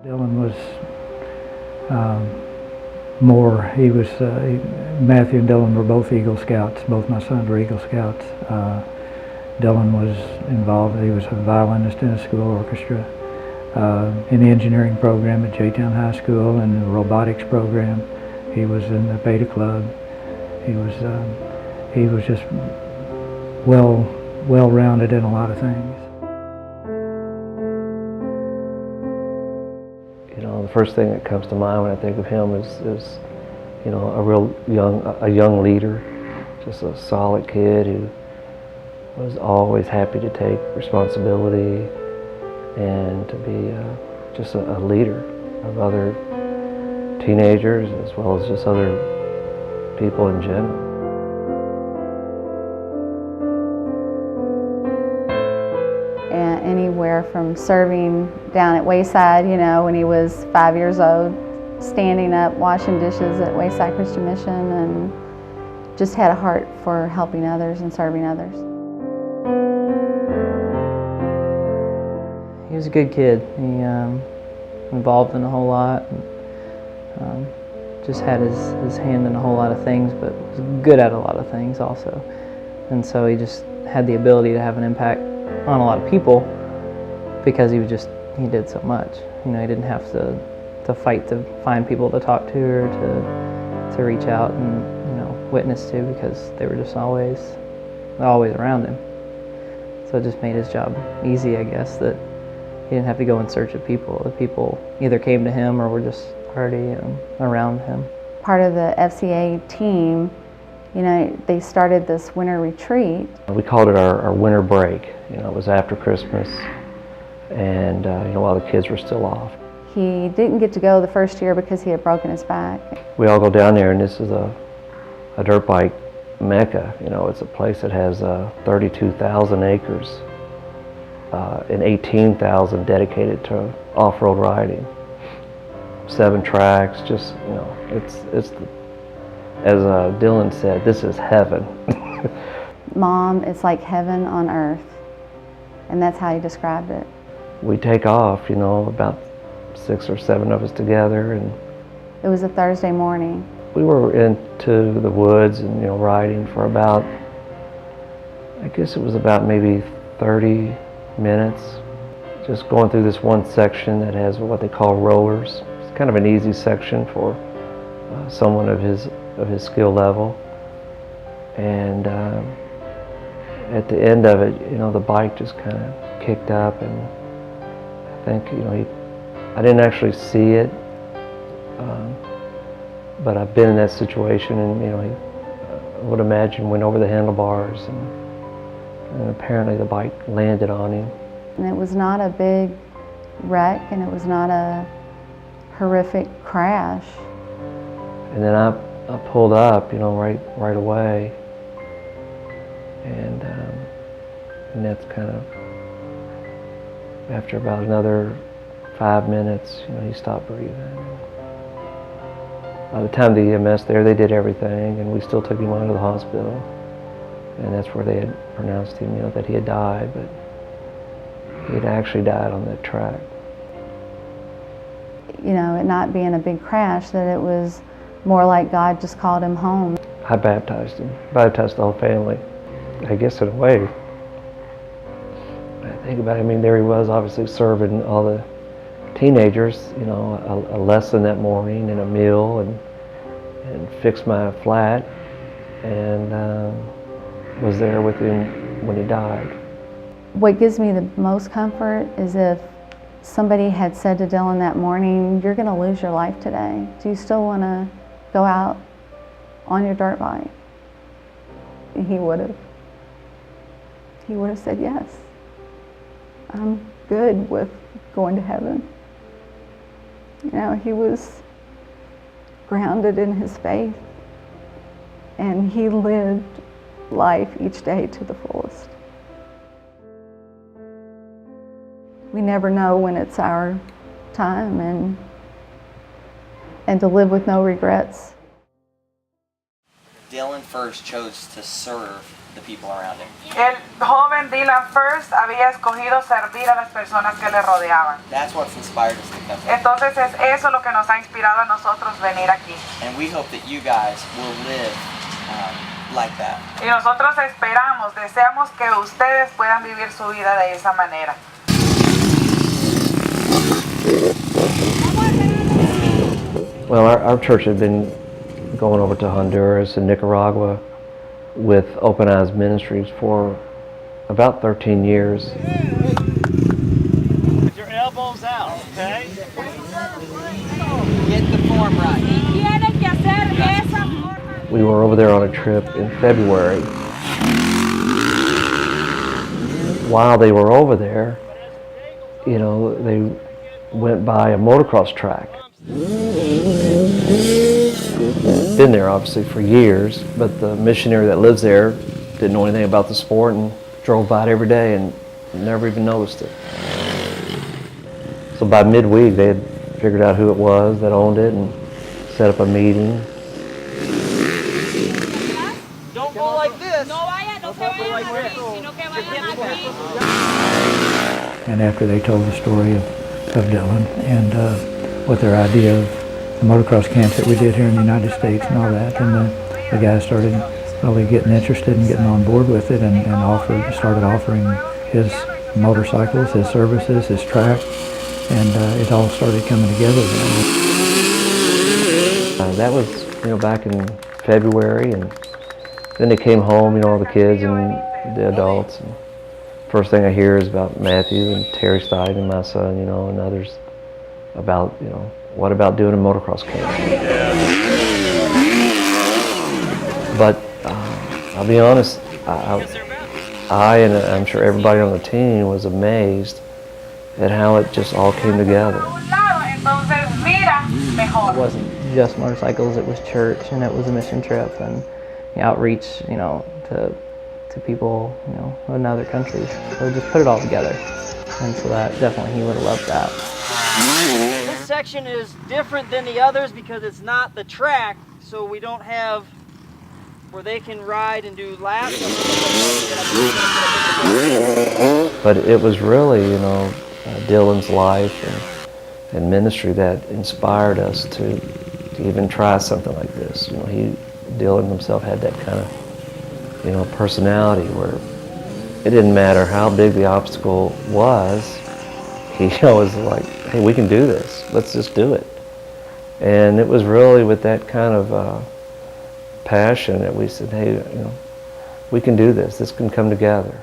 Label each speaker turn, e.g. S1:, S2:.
S1: Dylan was Matthew and Dylan were both Eagle Scouts. Both my sons were Eagle Scouts. Dylan was involved, he was a violinist in a school orchestra, in the engineering program at J-Town High School, and the robotics program. He was in the Beta Club. He was just well-rounded in a lot of things.
S2: You know, the first thing that comes to mind when I think of him is you know, a young leader, just a solid kid who was always happy to take responsibility and to be just a leader of other teenagers as well as just other people in general.
S3: Anywhere from serving down at Wayside, you know, when he was 5 years old, standing up, washing dishes at Wayside Christian Mission, and just had a heart for helping others and serving others.
S4: He was a good kid. He involved in a whole lot. And, just had his hand in a whole lot of things, but was good at a lot of things also. And so he just had the ability to have an impact on a lot of people because he did so much. You know, he didn't have to fight to find people to talk to or to reach out and, you know, witness to, because they were just always around him. So it just made his job easy, I guess, that he didn't have to go in search of people. The people either came to him or were just already around him.
S3: Part of the FCA team, you know, they started this winter retreat.
S2: We called it our winter break. You know, it was after Christmas, and you know, while the kids were still off.
S3: He didn't get to go the first year because he had broken his back.
S2: We all go down there, and this is a dirt bike mecca. You know, it's a place that has 32,000 acres and 18,000 dedicated to off-road riding. 7 tracks, just, you know, it's as Dylan said, this is heaven.
S3: Mom, it's like heaven on earth, and that's how he described it.
S2: We take off, you know, about 6 or 7 of us together, and
S3: it was a Thursday morning.
S2: We were into the woods and, you know, riding for about, I guess it was about maybe 30 minutes, just going through this one section that has what they call rollers. It's kind of an easy section for someone of his skill level, and at the end of it, you know, the bike just kind of kicked up, and I think, you know, I didn't actually see it, but I've been in that situation, and, you know, I would imagine went over the handlebars, and apparently the bike landed on him.
S3: And it was not a big wreck, and it was not a horrific crash.
S2: And then I pulled up, you know, right away, and that's kind of, after about another 5 minutes, you know, he stopped breathing. By the time the EMS there, they did everything, and we still took him on to the hospital, and that's where they had pronounced him, you know, that he had died, but he had actually died on that track.
S3: You know, it not being a big crash, that it was more like God just called him home.
S2: I baptized him, baptized the whole family, I guess, in a way. I think about it, I mean, there he was, obviously serving all the teenagers, you know, a lesson that morning and a meal, and fixed my flat, and was there with him when he died.
S3: What gives me the most comfort is if somebody had said to Dylan that morning, "You're going to lose your life today. Do you still want to go out on your dirt bike?" He would have said yes. I'm good with going to heaven. You know, he was grounded in his faith, and he lived life each day to the fullest. We never know when it's our time, and to live with no regrets.
S5: Dylan first chose to serve the people around him.
S6: El joven Dylan First había escogido servir a las personas que le rodeaban.
S5: That's what's inspired us to come here.
S6: Entonces es eso lo que nos ha inspirado a nosotros venir aquí.
S5: And we hope that you guys will live like that.
S6: Y nosotros esperamos, deseamos que ustedes puedan vivir su vida de esa manera.
S2: Well, our church had been going over to Honduras and Nicaragua with Open Eyes Ministries for about 13 years.
S7: With your elbows out, okay?
S5: Get the form right.
S2: We were over there on a trip in February. While they were over there, you know, they went by a motocross track. Been there obviously for years, but the missionary that lives there didn't know anything about the sport and drove by it every day and never even noticed it. So by midweek they had figured out who it was that owned it and set up a meeting.
S7: Don't go like this.
S1: And after they told the story of Dylan and what their idea of the motocross camps that we did here in the United States and all that, and the guy started really getting interested and getting on board with it and started offering his motorcycles, his services, his track, and it all started coming together then.
S2: That was, you know, back in February, and then they came home, you know, all the kids and the adults. And first thing I hear is about Matthew and Terry Stein and my son, you know, and others about, you know, what about doing a motocross camp? But I'll be honest, I and I'm sure everybody on the team was amazed at how it just all came together.
S4: It wasn't just motorcycles, it was church and it was a mission trip and outreach, you know, to people, you know, in other countries. So just put it all together. And so that definitely he would have loved that.
S7: This section is different than the others because it's not the track, so we don't have where they can ride and do laps.
S2: But it was really, you know, Dylan's life and ministry that inspired us to even try something like this. You know, Dylan himself had that kind of, you know, personality where it didn't matter how big the obstacle was. He was like, hey, we can do this. Let's just do it. And it was really with that kind of passion that we said, hey, you know, we can do this. This can come together.